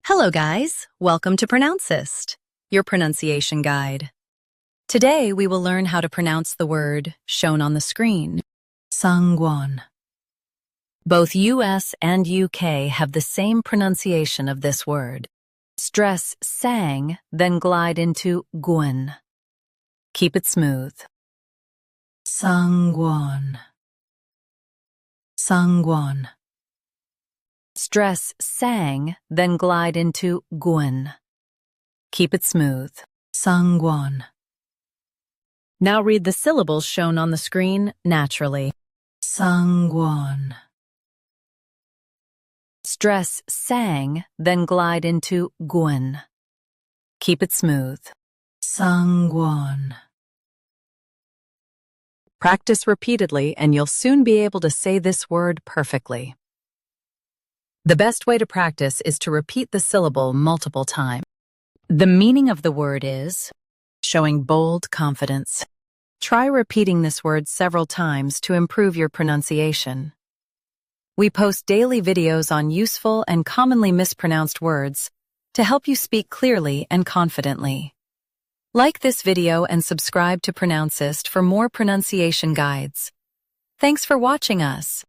Hello guys, welcome to Pronouncist, your pronunciation guide. Today we will learn how to pronounce the word shown on the screen, sanguine. Both US and UK have the same pronunciation of this word. Stress sang, then glide into guin. Keep it smooth. Sanguine. Sanguine. Stress sang, then glide into guin. Keep it smooth. Sanguine. Now read the syllables shown on the screen naturally. Sanguine. Stress sang, then glide into guin. Keep it smooth. Sanguine. Practice repeatedly and you'll soon be able to say this word perfectly. The best way to practice is to repeat the syllable multiple times. The meaning of the word is showing bold confidence. Try repeating this word several times to improve your pronunciation. We post daily videos on useful and commonly mispronounced words to help you speak clearly and confidently. Like this video and subscribe to Pronouncist for more pronunciation guides. Thanks for watching us.